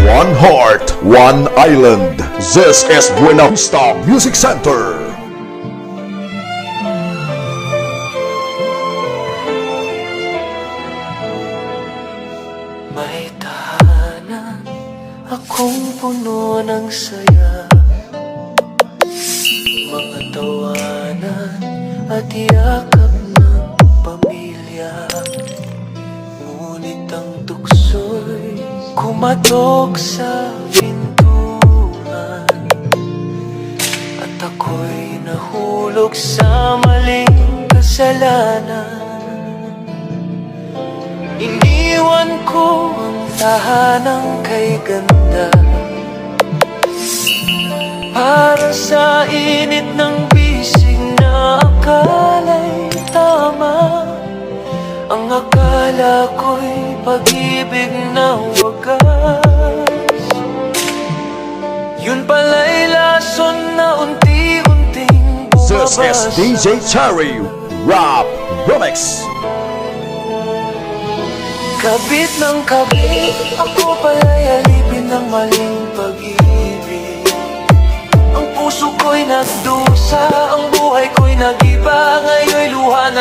One heart, one island. This is Buena Vista Music Center. May tahanan, akong puno ng saya, mga tawanan at yakap ng pamilya. Ngunit ang tukso'y kumatok sa pintuan, at ako'y nahulog sa maling kasalanan. Iniwan ko ang tahanang kay ganda para sa init ng bisig na akala'y tama. Ang akala ko'y pag-ibig na wagas, yun pala'y lason na unti-unting This is bumabasa. DJ Cherry Rap Remix. Kabit ng kabit, ako pala'y alipin ng maling pag-ibig. Ang puso ko'y nagdusa, ang buhay ko'y nag-iba.